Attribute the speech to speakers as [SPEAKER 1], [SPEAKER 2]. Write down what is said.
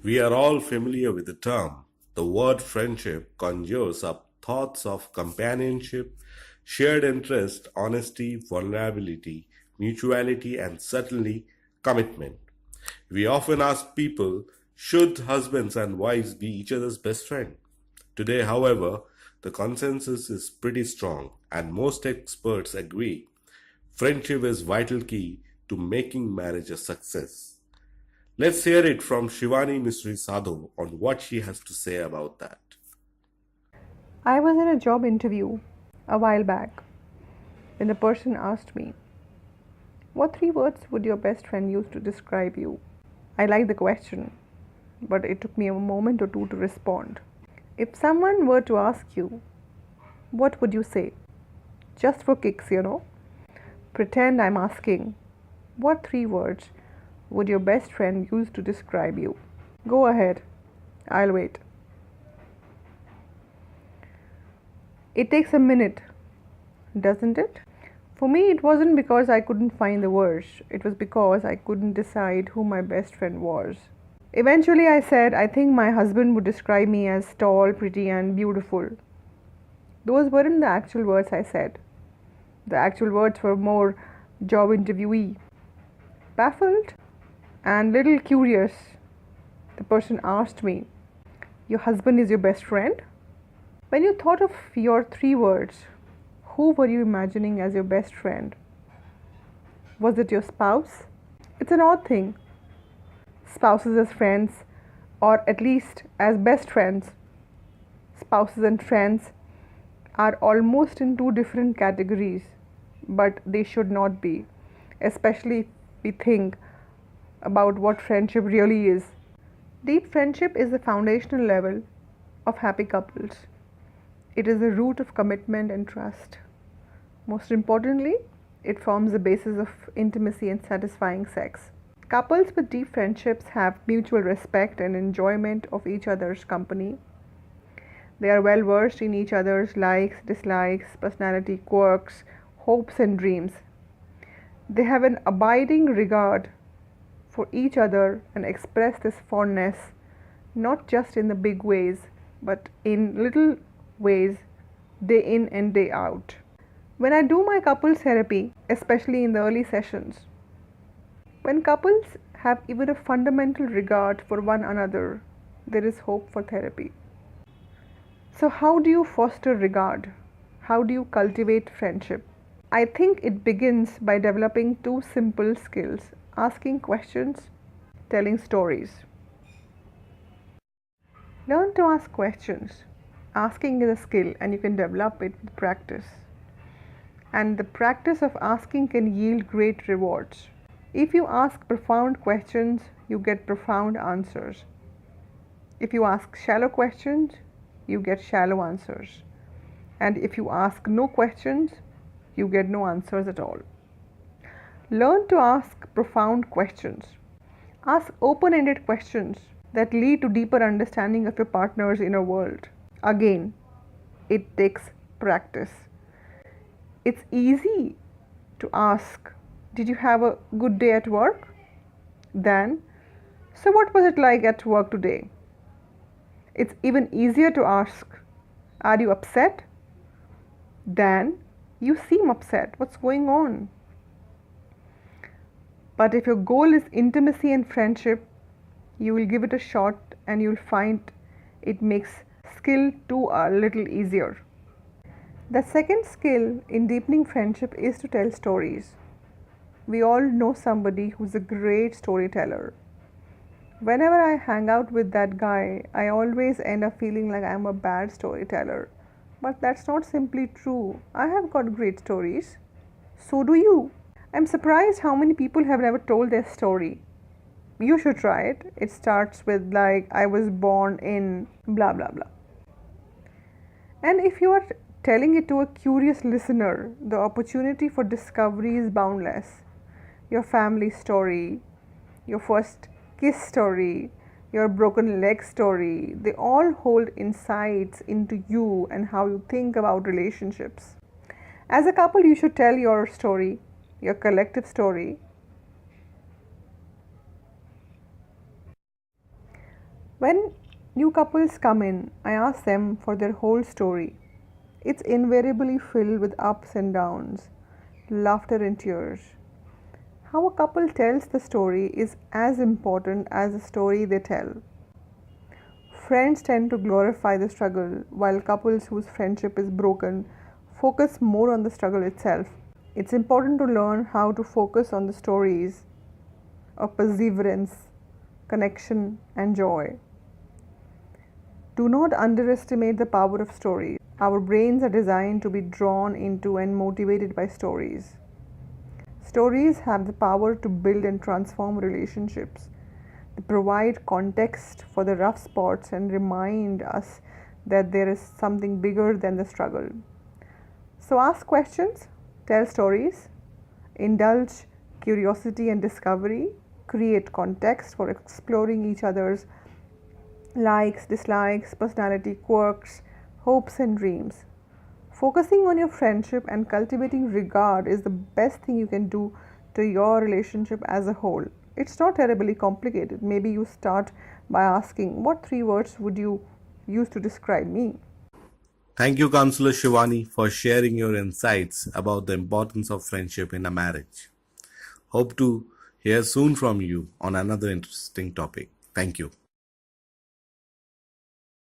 [SPEAKER 1] We are all familiar with the term. The word friendship conjures up thoughts of companionship, shared interest, honesty, vulnerability, mutuality, and certainly commitment. We often ask people, should husbands and wives be each other's best friend? Today, however, the consensus is pretty strong, and most experts agree friendship is vital key to making marriage a success. Let's hear it from Shivani Misri Sadhoo on what she has to say about that.
[SPEAKER 2] I was in a job interview a while back when the person asked me, "What three words would your best friend use to describe you?" I liked the question, but it took me a moment or two to respond. If someone were to ask you, what would you say? Just for kicks. Pretend I'm asking, what three words would your best friend use to describe you? Go ahead, I'll wait. It takes a minute, doesn't it? For me, it wasn't because I couldn't find the words, it was because I couldn't decide who my best friend was. Eventually, I said, I think my husband would describe me as tall, pretty, and beautiful. Those weren't the actual words I said. The actual words were more job interviewee. Baffled and little curious, the person asked me, "Your husband is your best friend?" When you thought of your three words, who were you imagining as your best friend? Was it your spouse? It's an odd thing. Spouses as friends, or at least as best friends. Spouses and friends are almost in two different categories, but they should not be, especially if we think about what friendship really is. Deep friendship is the foundational level of happy couples. It is the root of commitment and trust. Most importantly, it forms the basis of intimacy and satisfying sex. Couples with deep friendships have mutual respect and enjoyment of each other's company. They are well versed in each other's likes, dislikes, personality quirks, hopes, and dreams. They have an abiding regard for each other and express this fondness not just in the big ways but in little ways, day in and day out. When I do my couples therapy, especially in the early sessions, when couples have even a fundamental regard for one another, there is hope for therapy. So, how do you foster regard? How do you cultivate friendship? I think it begins by developing two simple skills: asking questions, telling stories. Learn to ask questions. Asking is a skill and you can develop it with practice. And the practice of asking can yield great rewards. If you ask profound questions, you get profound answers. If you ask shallow questions, you get shallow answers. And if you ask no questions, you get no answers at all. Learn to ask profound questions. Ask open ended questions that lead to deeper understanding of your partner's inner world. Again, it takes practice. It's easy to ask, "Did you have a good day at work?" Then, "So, what was it like at work today?" It's even easier to ask, "Are you upset?" Then, "You seem upset. What's going on?" But if your goal is intimacy and friendship, you will give it a shot and you'll find it makes skill too a little easier. The second skill in deepening friendship is to tell stories. We all know somebody who's a great storyteller. Whenever I hang out with that guy, I always end up feeling like I'm a bad storyteller. But that's not simply true. I have got great stories. So do you. I'm surprised how many people have never told their story. You should try it. It starts with, like, I was born in blah blah blah. And if you are telling it to a curious listener, the opportunity for discovery is boundless. Your family story, your first kiss story, your broken leg story, they all hold insights into you and how you think about relationships. As a couple, you should tell your story, your collective story. When new couples come in, I ask them for their whole story. It's invariably filled with ups and downs, laughter and tears. How a couple tells the story is as important as the story they tell. Friends tend to glorify the struggle, while couples whose friendship is broken focus more on the struggle itself. It's important to learn how to focus on the stories of perseverance, connection, and joy. Do not underestimate the power of stories. Our brains are designed to be drawn into and motivated by stories. Stories have the power to build and transform relationships. They provide context for the rough spots and remind us that there is something bigger than the struggle. So ask questions, tell stories, indulge curiosity and discovery, create context for exploring each other's likes, dislikes, personality quirks, hopes, and dreams. Focusing on your friendship and cultivating regard is the best thing you can do to your relationship as a whole. It's not terribly complicated. Maybe you start by asking, what three words would you use to describe me?
[SPEAKER 1] Thank you, Counselor Shivani, for sharing your insights about the importance of friendship in a marriage. Hope to hear soon from you on another interesting topic. Thank you.